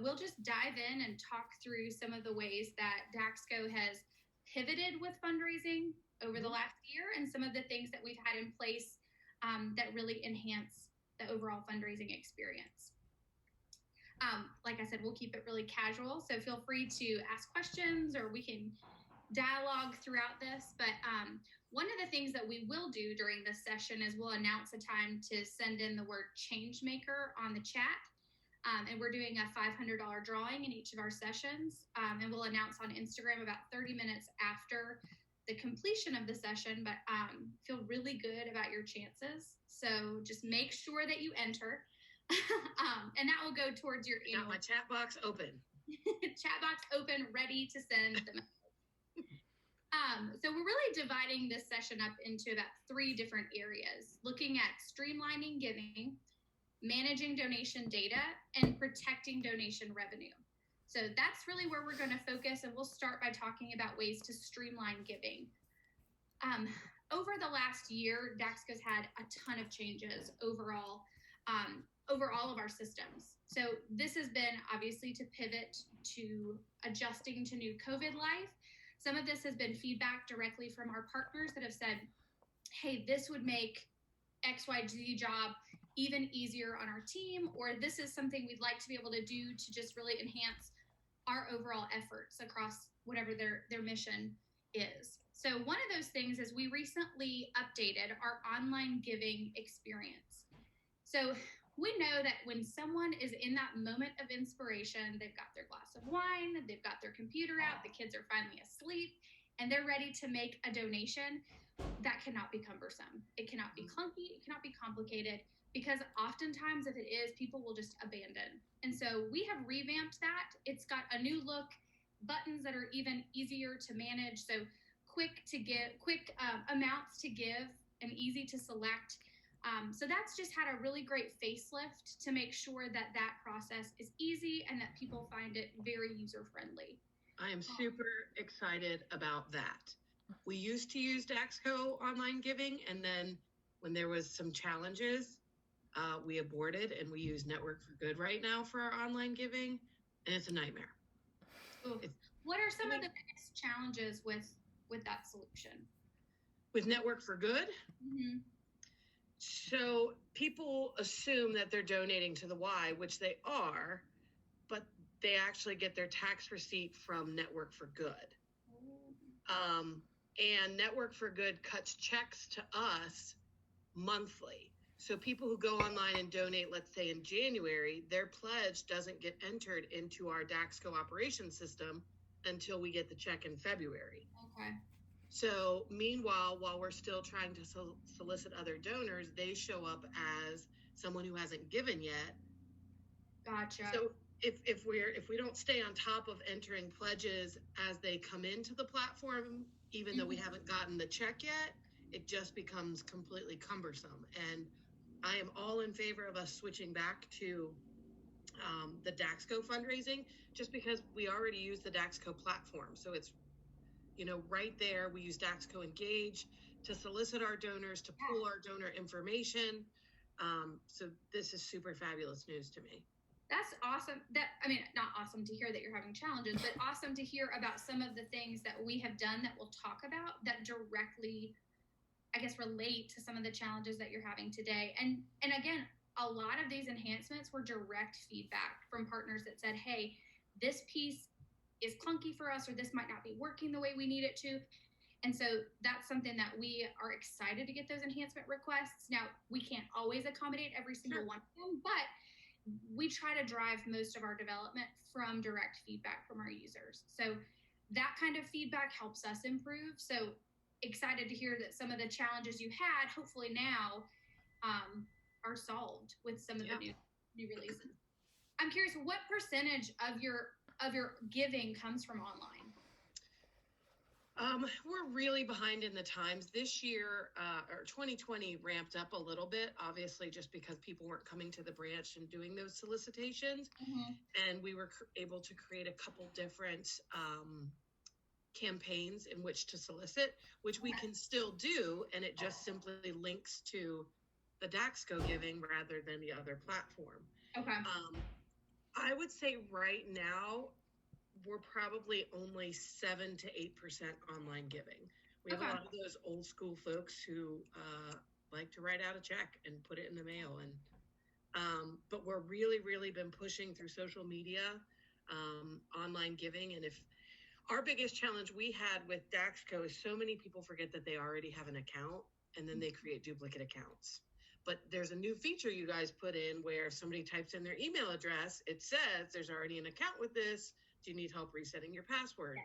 we'll just dive in and talk through some of the ways that Daxco has pivoted with fundraising over the last year and some of the things that we've had in place that really enhance the overall fundraising experience. Like I said, we'll keep it really casual, so feel free to ask questions or we can dialogue throughout this. But one of the things that we will do during this session is we'll announce a time to send in the word changemaker on the chat. And we're doing a $500 drawing in each of our sessions. And we'll announce on Instagram about 30 minutes after the completion of the session, but feel really good about your chances. So just make sure that you enter. And that will go towards your got my chat box open. Chat box open, ready to send them. So we're really dividing this session up into about 3 different areas, looking at streamlining giving, managing donation data, and protecting donation revenue. So that's really where we're going to focus, and we'll start by talking about ways to streamline giving. Over the last year, Daxco's had a ton of changes overall over all of our systems. So this has been obviously to pivot to adjusting to new COVID life. Some of this has been feedback directly from our partners that have said, hey, this would make XYZ job even easier on our team, or this is something we'd like to be able to do to just really enhance our overall efforts across whatever their mission is. So one of those things is we recently updated our online giving experience. So we know that when someone is in that moment of inspiration, they've got their glass of wine, they've got their computer out, the kids are finally asleep, and they're ready to make a donation, that cannot be cumbersome. It cannot be clunky, it cannot be complicated, because oftentimes if it is, people will just abandon. And so we have revamped that. It's got a new look, buttons that are even easier to manage, so quick amounts to give and easy to select. So that's just had a really great facelift to make sure that that process is easy and that people find it very user-friendly. I am super excited about that. We used to use Daxco online giving, and then when there was some challenges, we aborted, and we use Network for Good right now for our online giving, and it's a nightmare. What are some of the biggest challenges with that solution? With Network for Good? Mm-hmm. So people assume that they're donating to the Y, which they are, but they actually get their tax receipt from Network for Good. And Network for Good cuts checks to us monthly. So people who go online and donate, let's say in January, their pledge doesn't get entered into our Daxco operations system until we get the check in February. Okay. So meanwhile, while we're still trying to solicit other donors, they show up as someone who hasn't given yet. Gotcha. So if we don't stay on top of entering pledges as they come into the platform, even though we haven't gotten the check yet, it just becomes completely cumbersome. And I am all in favor of us switching back to the Daxco fundraising, just because we already use the Daxco platform. So it's, right there. We use Daxco Engage to solicit our donors, to pull our donor information. So this is super fabulous news to me. That's awesome. Not awesome to hear that you're having challenges, but awesome to hear about some of the things that we have done that we'll talk about that directly, I guess, relate to some of the challenges that you're having today. And again, a lot of these enhancements were direct feedback from partners that said, hey, this piece is clunky for us, or this might not be working the way we need it to. And so that's something that we are excited to get those enhancement requests. Now, we can't always accommodate every single one of them, but we try to drive most of our development from direct feedback from our users. So that kind of feedback helps us improve. So excited to hear that some of the challenges you had, hopefully now, are solved with some of the new releases. I'm curious, what percentage of your giving comes from online? We're really behind in the times. This year, or 2020, ramped up a little bit, obviously, just because people weren't coming to the branch and doing those solicitations. And we were able to create a couple different campaigns in which to solicit, which we can still do, and it just simply links to the Daxco giving rather than the other platform. Okay. I would say right now, we're probably only 7 to 8% online giving. We have a lot of those old school folks who like to write out a check and put it in the mail. But we're really been pushing through social media, online giving. And if our biggest challenge we had with Daxco is so many people forget that they already have an account and then they create duplicate accounts. But there's a new feature you guys put in where if somebody types in their email address, it says there's already an account with this. Do you need help resetting your password?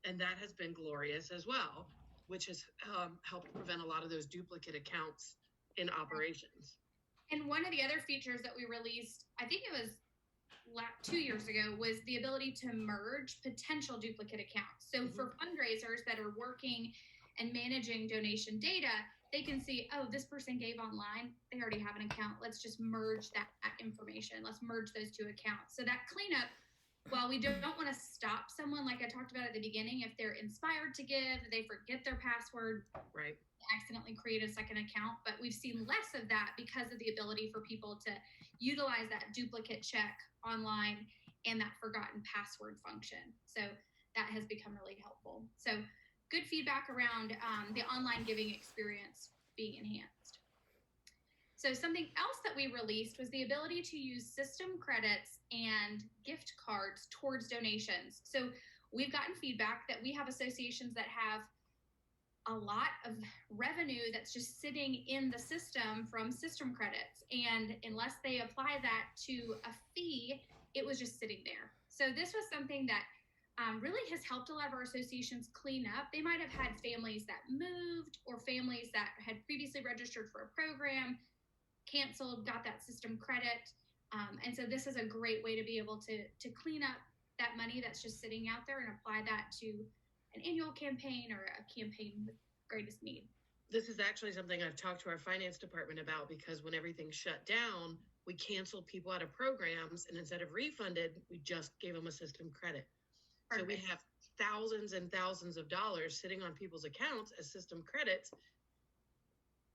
And that has been glorious as well, which has helped prevent a lot of those duplicate accounts in operations. And one of the other features that we released, I think it was 2 years ago, was the ability to merge potential duplicate accounts. So for fundraisers that are working and managing donation data, they can see, oh, this person gave online, they already have an account. Let's just merge that information. Let's merge those two accounts. So that cleanup, while we don't want to stop someone, like I talked about at the beginning, if they're inspired to give, they forget their password, right, accidentally create a second account, but we've seen less of that because of the ability for people to utilize that duplicate check online and that forgotten password function. So that has become really helpful. So good feedback around the online giving experience being enhanced. So something else that we released was the ability to use system credits and gift cards towards donations. So we've gotten feedback that we have associations that have a lot of revenue that's just sitting in the system from system credits. And unless they apply that to a fee, it was just sitting there. So this was something that really has helped a lot of our associations clean up. They might have had families that moved or families that had previously registered for a program, canceled, got that system credit. And so this is a great way to be able to clean up that money that's just sitting out there and apply that to an annual campaign or a campaign with greatest need. This is actually something I've talked to our finance department about, because when everything shut down, we canceled people out of programs, and instead of refunded, we just gave them a system credit. Perfect. So we have thousands and thousands of dollars sitting on people's accounts as system credits.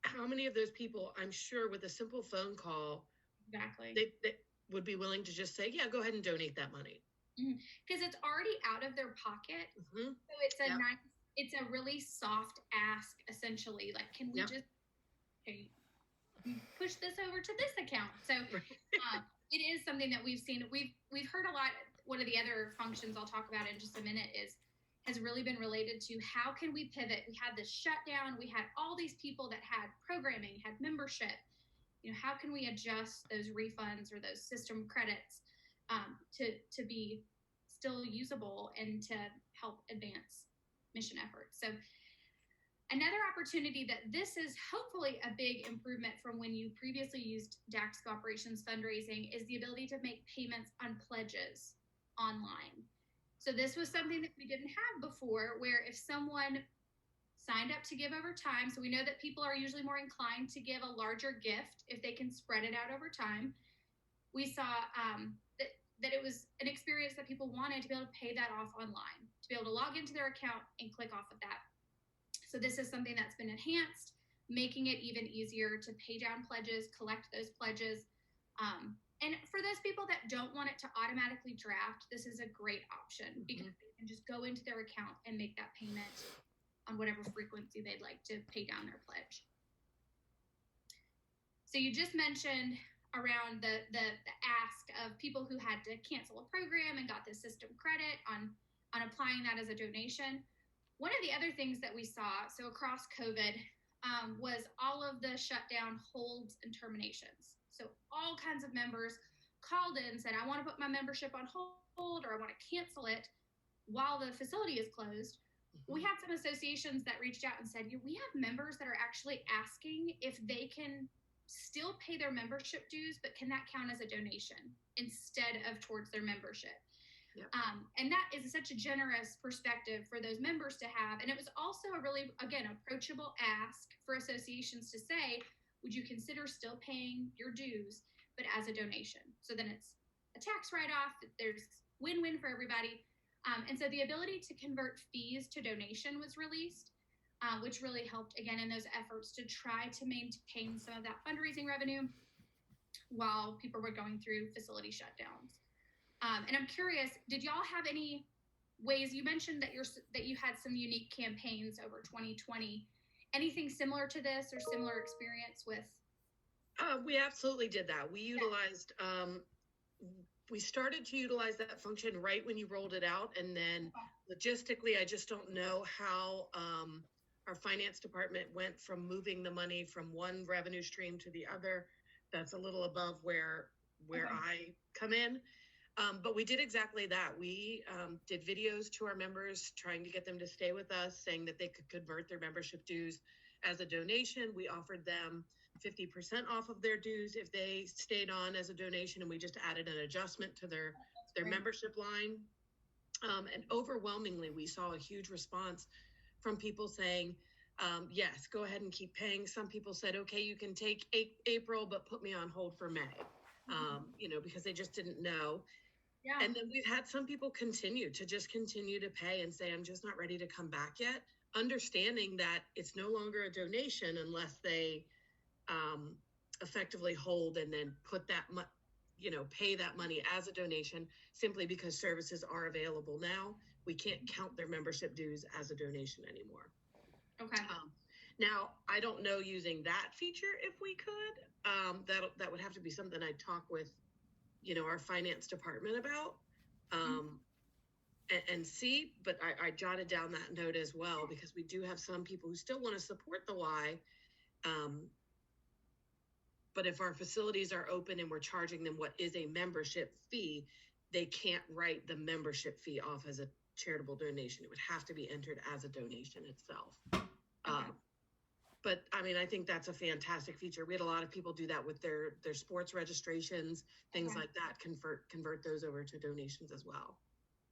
How many of those people, I'm sure with a simple phone call, exactly, they would be willing to just say, yeah, go ahead and donate that money. Because it's already out of their pocket. So it's a nice, it's a really soft ask, essentially. Like, can we just push this over to this account? So it is something that we've seen. We've heard a lot. One of the other functions I'll talk about in just a minute has really been related to how can we pivot? We had this shutdown. We had all these people that had programming, had membership. How can we adjust those refunds or those system credits to be still usable and to help advance mission efforts? So another opportunity that this is hopefully a big improvement from when you previously used Daxco Operations Fundraising is the ability to make payments on pledges online. So this was something that we didn't have before, where if someone signed up to give over time, so we know that people are usually more inclined to give a larger gift if they can spread it out over time. We saw that it was an experience that people wanted to be able to pay that off online, to be able to log into their account and click off of that. So this is something that's been enhanced, making it even easier to pay down pledges, collect those pledges. And for those people that don't want it to automatically draft, this is a great option because they can just go into their account and make that payment on whatever frequency they'd like to pay down their pledge. So you just mentioned around the ask of people who had to cancel a program and got the system credit on applying that as a donation. One of the other things that we saw, so across COVID, was all of the shutdown holds and terminations. So all kinds of members called in and said, I want to put my membership on hold, or I want to cancel it while the facility is closed. We had some associations that reached out and said, we have members that are actually asking if they can still pay their membership dues, but can that count as a donation instead of towards their membership? Yep. And that is such a generous perspective for those members to have. And it was also a really, again, approachable ask for associations to say, would you consider still paying your dues, but as a donation? So then it's a tax write-off. There's win-win for everybody. And so the ability to convert fees to donation was released, which really helped, again, in those efforts to try to maintain some of that fundraising revenue while people were going through facility shutdowns. And I'm curious, did y'all have any ways, you mentioned that you had some unique campaigns over 2020, anything similar to this or similar experience with? We absolutely did that. We utilized, we started to utilize that function right when you rolled it out. And then logistically, I just don't know how our finance department went from moving the money from one revenue stream to the other. That's a little above where I come in. But we did exactly that. We did videos to our members, trying to get them to stay with us, saying that they could convert their membership dues as a donation. We offered them 50% off of their dues if they stayed on as a donation, and we just added an adjustment to their membership line. And overwhelmingly, we saw a huge response from people saying, yes, go ahead and keep paying. Some people said, okay, you can take April, but put me on hold for May, because they just didn't know. Yeah. And then we've had some people continue to pay and say, I'm just not ready to come back yet, understanding that it's no longer a donation unless they effectively hold and then put that pay that money as a donation, simply because services are available now. We can't count their membership dues as a donation anymore. Okay. Now, I don't know using that feature if we could. That would have to be something I'd talk with our finance department about and see, but I jotted down that note as well, because we do have some people who still want to support the Y. But if our facilities are open and we're charging them what is a membership fee, they can't write the membership fee off as a charitable donation. It would have to be entered as a donation itself. Okay. But I mean, I think that's a fantastic feature. We had a lot of people do that with their sports registrations, things like that, convert those over to donations as well.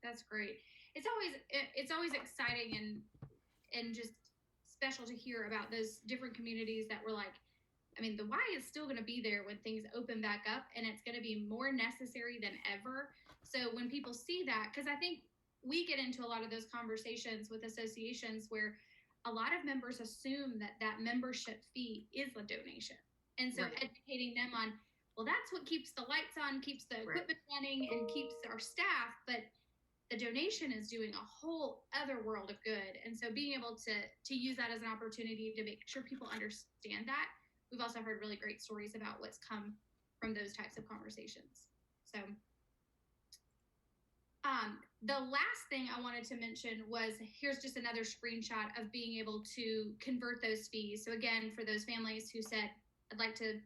That's great. It's always exciting and just special to hear about those different communities that were like, I mean, the Y is still going to be there when things open back up, and it's going to be more necessary than ever. So when people see that, because I think we get into a lot of those conversations with associations where a lot of members assume that membership fee is a donation. And so educating them on, well, that's what keeps the lights on, keeps the equipment running, and keeps our staff, but the donation is doing a whole other world of good. And so being able to use that as an opportunity to make sure people understand that. We've also heard really great stories about what's come from those types of conversations. So the last thing I wanted to mention was, here's just another screenshot of being able to convert those fees. So again, for those families who said, I'd like to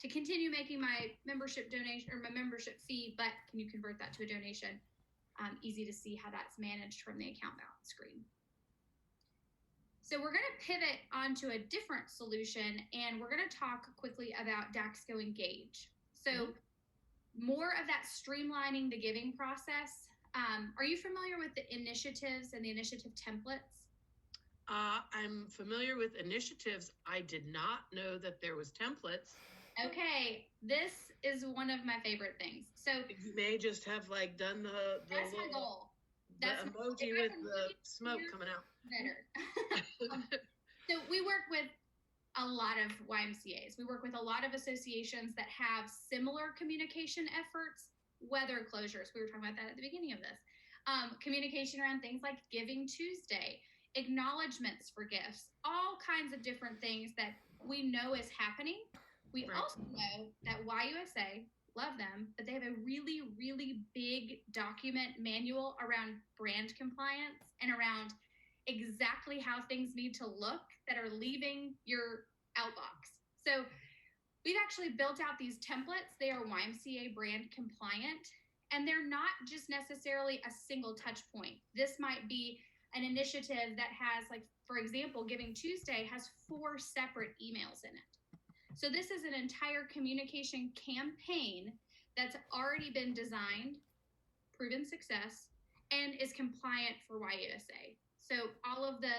continue making my membership donation or my membership fee, but can you convert that to a donation? Easy to see how that's managed from the account balance screen. So we're going to pivot onto a different solution, and we're going to talk quickly about Daxco Engage. So more of that streamlining the giving process. Are you familiar with the initiatives and the initiative templates? I'm familiar with initiatives. I did not know that there was templates. Okay, this is one of my favorite things. So you may just have like done the that's my goal. That's the emoji with the smoke coming out. Better. So we work with a lot of YMCAs. We work with a lot of associations that have similar communication efforts, weather closures. We were talking about that at the beginning of this. Communication around things like Giving Tuesday, acknowledgments for gifts, all kinds of different things that we know is happening. We also know that YUSA, love them, but they have a really, really big document manual around brand compliance and around exactly how things need to look that are leaving your outbox. So we've actually built out these templates. They are YMCA brand compliant, and they're not just necessarily a single touch point. This might be an initiative that has, like, for example, Giving Tuesday has 4 separate emails in it. So this is an entire communication campaign that's already been designed, proven success, and is compliant for YUSA. So all of the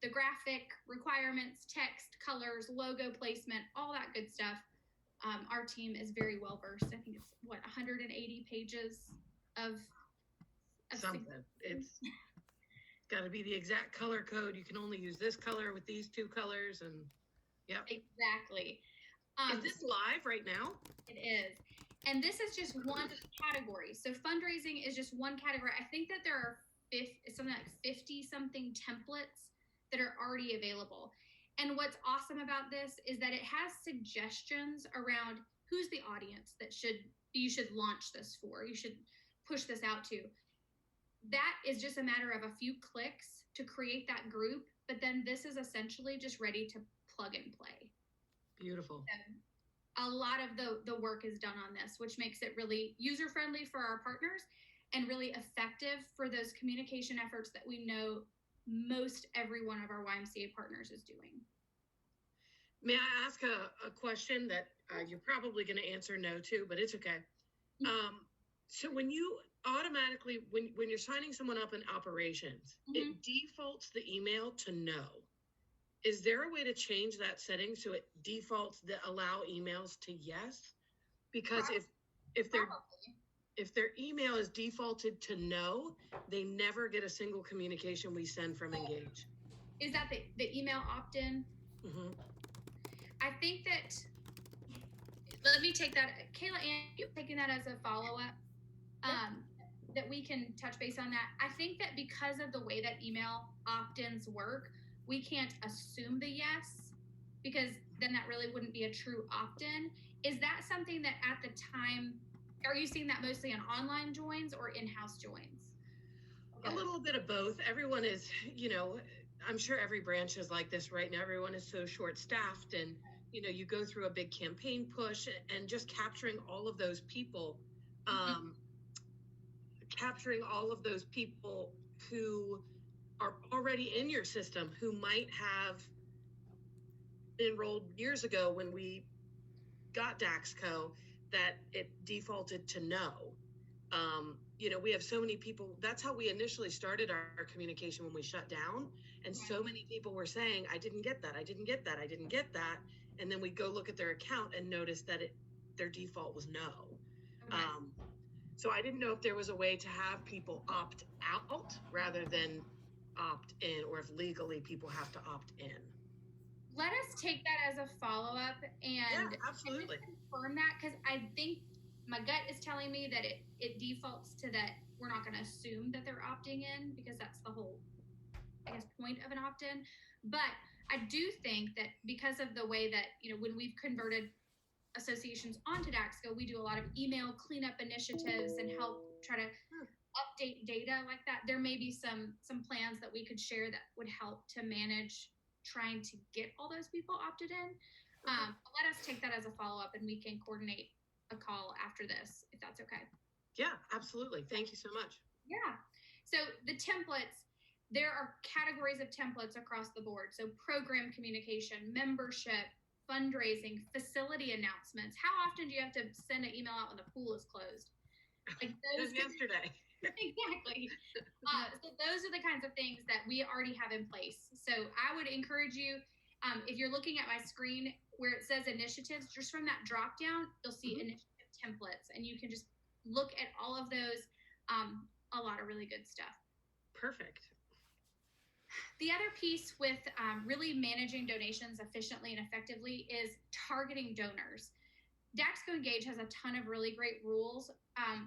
graphic requirements, text, colors, logo placement, all that good stuff. Our team is very well versed. I think it's 180 pages of something. It's got to be the exact color code. You can only use this color with these 2 colors, and exactly. Is this live right now? It is. And this is just one category. So fundraising is just one category. I think that there are something like 50 something templates that are already available. And what's awesome about this is that it has suggestions around who's the audience that you should launch this for, you should push this out to. That is just a matter of a few clicks to create that group, but then this is essentially just ready to plug and play. Beautiful. So a lot of the work is done on this, which makes it really user-friendly for our partners and really effective for those communication efforts that we know most every one of our YMCA partners is doing. May I ask a question that you're probably going to answer no to, but it's okay. So when you automatically, when you're signing someone up in operations, it defaults the email to no. Is there a way to change that setting so it defaults the allow emails to yes? Because if their email is defaulted to no, they never get a single communication we send from Engage. Is that the email opt-in? I think that, let me take that, Kayla, Ann, you taking that as a follow-up, that we can touch base on that. I think that because of the way that email opt-ins work, we can't assume the yes, because then that really wouldn't be a true opt-in. Is that something that at the time, are you seeing that mostly in online joins or in-house joins? A little bit of both. Everyone is, I'm sure every branch is like this right now. Everyone is so short-staffed, and, you go through a big campaign push, and just capturing all of those people, who are already in your system, who might have enrolled years ago when we got Daxco, that it defaulted to no. We have so many people. That's how we initially started our communication when we shut down. And so many people were saying, I didn't get that. I didn't get that. I didn't get that. And then we go look at their account and notice that their default was no. Okay. So I didn't know if there was a way to have people opt out rather than opt in, or if legally people have to opt in. Let us take that as a follow-up and absolutely confirm that, because I think my gut is telling me that it defaults to that we're not going to assume that they're opting in, because that's the whole, I guess, point of an opt-in. But I do think that because of the way that, when we've converted associations onto Daxco, we do a lot of email cleanup initiatives and help try to update data like that. There may be some plans that we could share that would help to manage trying to get all those people opted in. Let us take that as a follow-up, and we can coordinate a call after this, if that's okay. Yeah, absolutely. Thank you so much. Yeah. So the templates, there are categories of templates across the board. So program communication, membership, fundraising, facility announcements. How often do you have to send an email out when the pool is closed? Like those yesterday. Exactly. So those are the kinds of things that we already have in place. So I would encourage you, if you're looking at my screen where it says initiatives, just from that drop down, you'll see initiative templates, and you can just look at all of those. A lot of really good stuff. Perfect. The other piece with really managing donations efficiently and effectively is targeting donors. Daxco Engage has a ton of really great rules.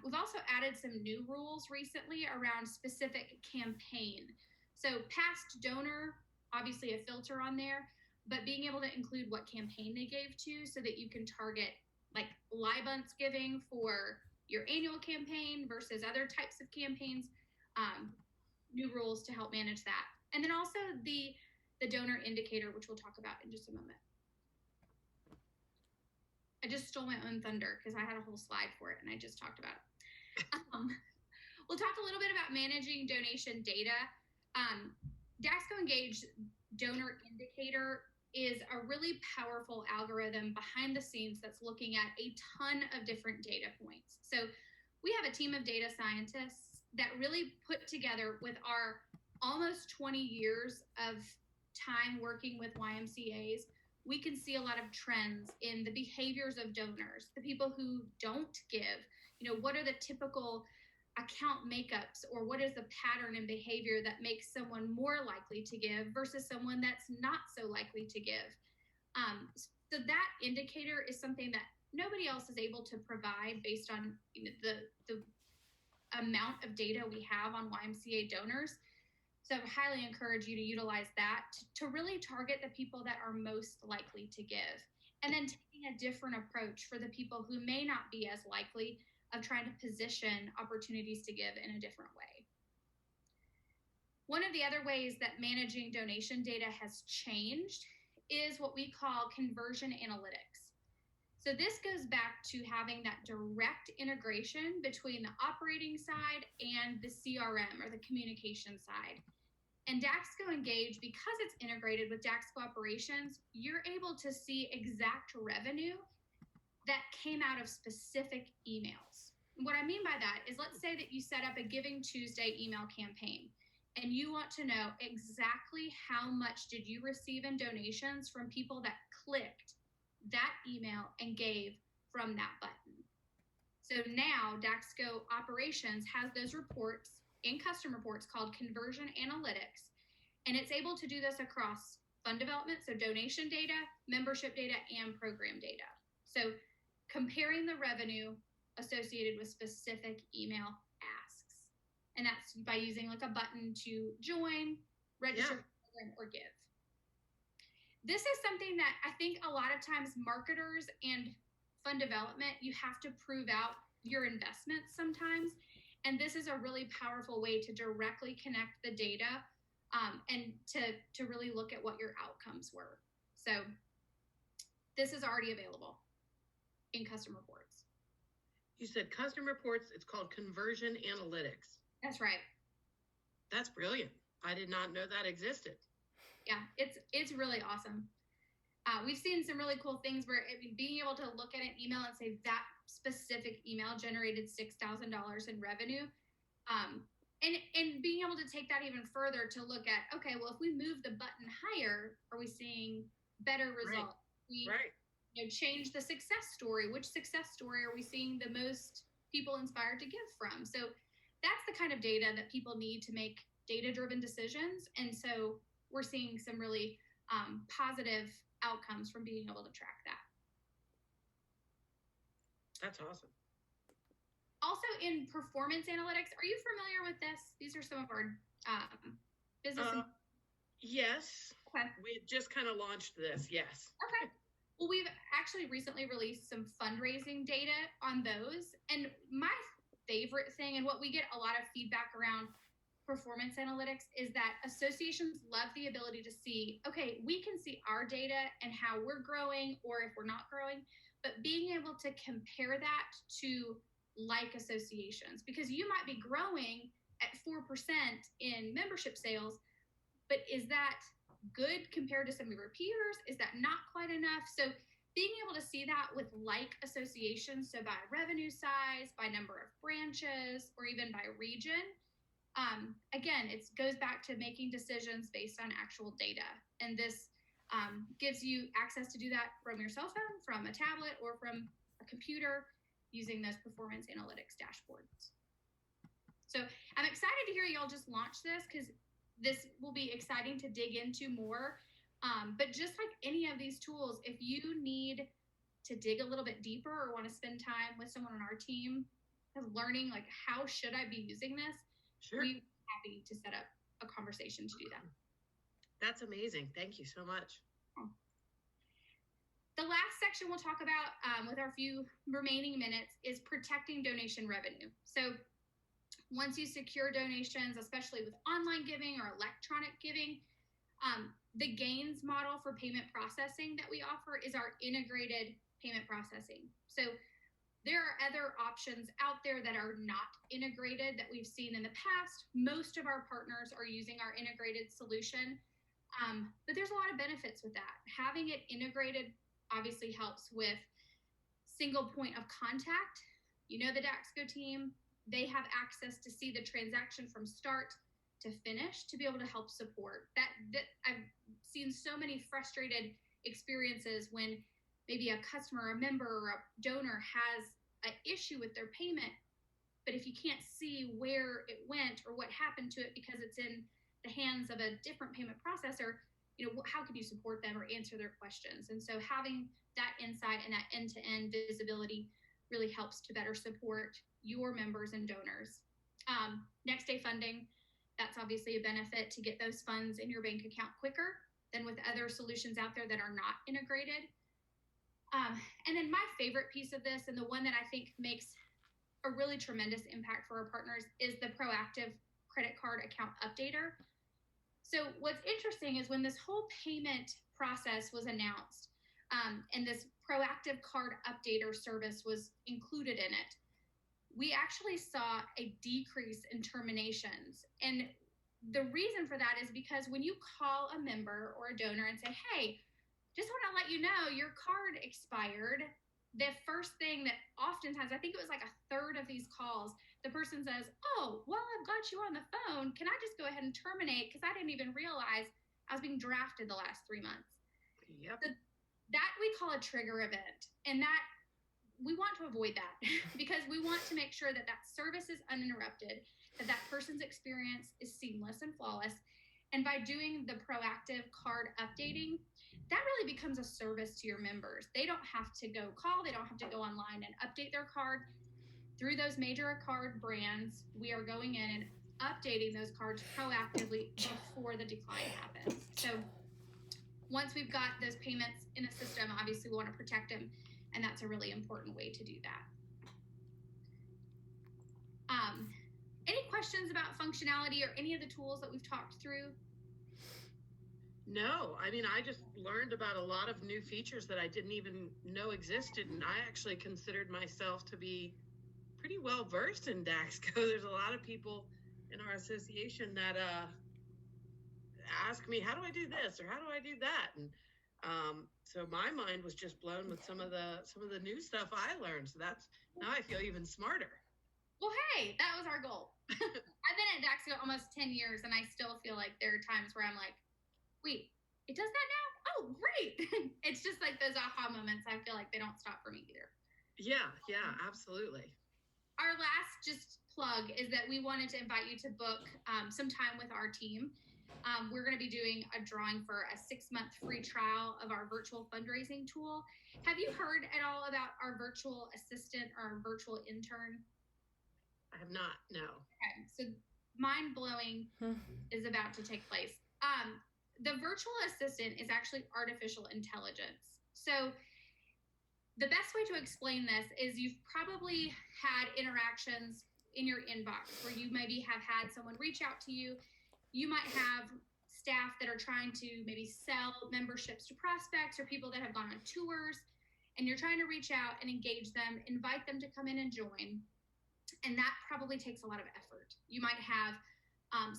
We've also added some new rules recently around specific campaign. So past donor, obviously a filter on there, but being able to include what campaign they gave to, so that you can target like Libunts giving for your annual campaign versus other types of campaigns. New rules to help manage that. And then also the donor indicator, which we'll talk about in just a moment. I just stole my own thunder because I had a whole slide for it and I just talked about it. We'll talk a little bit about managing donation data. Daxco Engage Donor Indicator is a really powerful algorithm behind the scenes that's looking at a ton of different data points. So we have a team of data scientists that really put together, with our almost 20 years of time working with YMCAs, we can see a lot of trends in the behaviors of donors, the people who don't give. What are the typical account makeups, or what is the pattern and behavior that makes someone more likely to give versus someone that's not so likely to give? So that indicator is something that nobody else is able to provide based on the amount of data we have on YMCA donors. So I highly encourage you to utilize that to really target the people that are most likely to give. And then taking a different approach for the people who may not be as likely, of trying to position opportunities to give in a different way. One of the other ways that managing donation data has changed is what we call conversion analytics. So this goes back to having that direct integration between the operating side and the CRM, or the communication side. And Daxco Engage, because it's integrated with Daxco Operations, you're able to see exact revenue that came out of specific emails. And what I mean by that is, let's say that you set up a Giving Tuesday email campaign, and you want to know exactly how much did you receive in donations from people that clicked that email and gave from that button. So now Daxco Operations has those reports in custom reports called conversion analytics, and it's able to do this across fund development, so donation data, membership data, and program data. So comparing the revenue associated with specific email asks, and that's by using like a button to join, register for the program, or give. This is something that I think a lot of times marketers and fund development, you have to prove out your investments sometimes. And this is a really powerful way to directly connect the data and to really look at what your outcomes were. So this is already available in custom reports. You said custom reports, it's called conversion analytics. That's right. That's brilliant. I did not know that existed. Yeah, it's really awesome. We've seen some really cool things where being able to look at an email and say that specific email generated $6,000 in revenue, and being able to take that even further to look at, okay, well, if we move the button higher, are we seeing better results? Right. We change the success story. Which success story are we seeing the most people inspired to give from? So that's the kind of data that people need to make data-driven decisions. And so we're seeing some really positive outcomes from being able to track that. That's awesome. Also in performance analytics, are you familiar with this? These are some of our business. Yes. Okay. We just kind of launched this. Yes. Okay. Well, we've actually recently released some fundraising data on those. And my favorite thing, and what we get a lot of feedback around performance analytics, is that associations love the ability to see, okay, we can see our data and how we're growing or if we're not growing, but being able to compare that to like associations, because you might be growing at 4% in membership sales, but is that good compared to some of your peers? Is that not quite enough? So being able to see that with like associations, so by revenue size, by number of branches, or even by region, again, it goes back to making decisions based on actual data. And this gives you access to do that from your cell phone, from a tablet, or from a computer using those performance analytics dashboards. So I'm excited to hear y'all just launch this, because this will be exciting to dig into more. But just like any of these tools, if you need to dig a little bit deeper or want to spend time with someone on our team of learning, like, how should I be using this? Sure. We'd be happy to set up a conversation to do that. That's amazing. Thank you so much. The last section we'll talk about with our few remaining minutes is protecting donation revenue. So once you secure donations, especially with online giving or electronic giving, the gains model for payment processing that we offer is our integrated payment processing. So there are other options out there that are not integrated that we've seen in the past. Most of our partners are using our integrated solution, but there's a lot of benefits with that. Having it integrated obviously helps with single point of contact. You know, the Daxco team, they have access to see the transaction from start to finish to be able to help support. That I've seen so many frustrated experiences when maybe a customer, a member, or a donor has an issue with their payment, but if you can't see where it went or what happened to it because it's in the hands of a different payment processor, how can you support them or answer their questions? And so having that insight and that end-to-end visibility really helps to better support your members and donors. Next day funding, that's obviously a benefit to get those funds in your bank account quicker than with other solutions out there that are not integrated. And then my favorite piece of this, and the one that I think makes a really tremendous impact for our partners, is the proactive credit card account updater. So what's interesting is when this whole payment process was announced, and this proactive card updater service was included in it, we actually saw a decrease in terminations. And the reason for that is because when you call a member or a donor and say, hey, just want to let you know your card expired, the first thing that oftentimes, I think it was like a third of these calls, the person says, oh, well, I've got you on the phone. Can I just go ahead and terminate? Because I didn't even realize I was being drafted the last 3 months. Yep. So that we call a trigger event. And that we want to avoid that because we want to make sure that that service is uninterrupted, that that person's experience is seamless and flawless. And by doing the proactive card updating, that really becomes a service to your members. They don't have to go call, they don't have to go online and update their card. Through those major card brands, we are going in and updating those cards proactively before the decline happens. So once we've got those payments in a system, obviously we want to protect them, and that's a really important way to do that. Any questions about functionality or any of the tools that we've talked through? No, I mean, I just learned about a lot of new features that I didn't even know existed, and I actually considered myself to be pretty well versed in DAXCO. There's a lot of people in our association that ask me, how do I do this or how do I do that? And so my mind was just blown with some of the new stuff I learned. So now I feel even smarter. Well, hey, that was our goal. I've been at DAXCO almost 10 years, and I still feel like there are times where I'm like, wait, it does that now? Oh, great. It's just like those aha moments. I feel like they don't stop for me either. Yeah, absolutely. Our last just plug is that we wanted to invite you to book some time with our team. We're going to be doing a drawing for a 6-month free trial of our virtual fundraising tool. Have you heard at all about our virtual assistant or our virtual intern? I have not, no. Okay, so mind-blowing is about to take place. The virtual assistant is actually artificial intelligence. So the best way to explain this is you've probably had interactions in your inbox where you maybe have had someone reach out to you. You might have staff that are trying to maybe sell memberships to prospects or people that have gone on tours, and you're trying to reach out and engage them, invite them to come in and join. And that probably takes a lot of effort. You might have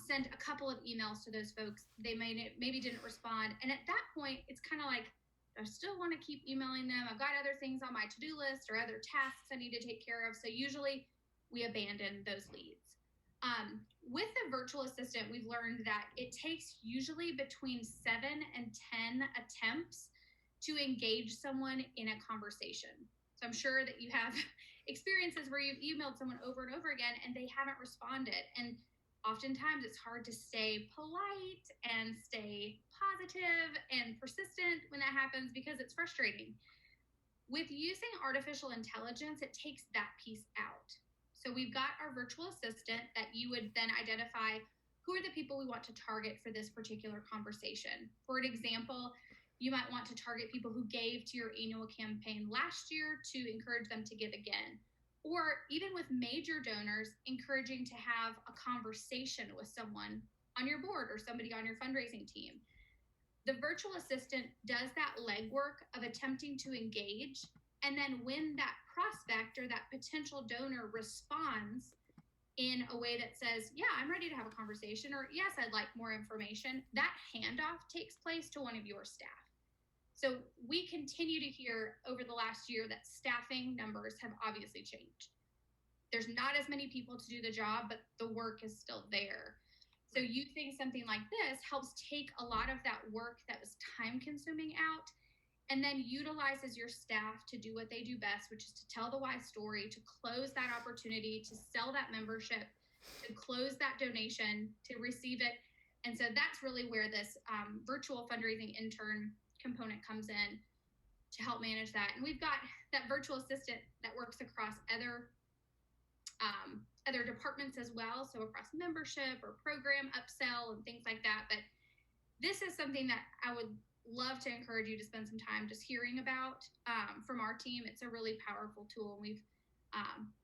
sent a couple of emails to those folks. They maybe didn't respond. And at that point, it's kind of like, I still want to keep emailing them. I've got other things on my to-do list or other tasks I need to take care of. So usually we abandon those leads. With the virtual assistant, we've learned that it takes usually between 7 and 10 attempts to engage someone in a conversation. So I'm sure that you have experiences where you've emailed someone over and over again and they haven't responded. And oftentimes it's hard to stay polite and stay positive and persistent when that happens because it's frustrating. With using artificial intelligence, it takes that piece out. So we've got our virtual assistant that you would then identify who are the people we want to target for this particular conversation. For an example, you might want to target people who gave to your annual campaign last year to encourage them to give again. Or even with major donors, encouraging to have a conversation with someone on your board or somebody on your fundraising team. The virtual assistant does that legwork of attempting to engage. And then when that prospect or that potential donor responds in a way that says, yeah, I'm ready to have a conversation, or yes, I'd like more information, that handoff takes place to one of your staff. So we continue to hear over the last year that staffing numbers have obviously changed. There's not as many people to do the job, but the work is still there. So using something like this helps take a lot of that work that was time consuming out and then utilizes your staff to do what they do best, which is to tell the why story, to close that opportunity, to sell that membership, to close that donation, to receive it, And so that's really where this virtual fundraising intern component comes in to help manage that. And we've got that virtual assistant that works across other departments as well, so across membership or program upsell and things like that. But this is something that I would love to encourage you to spend some time just hearing about from our team. It's a really powerful tool, and we've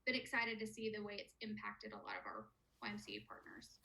been excited to see the way it's impacted a lot of our YMCA partners.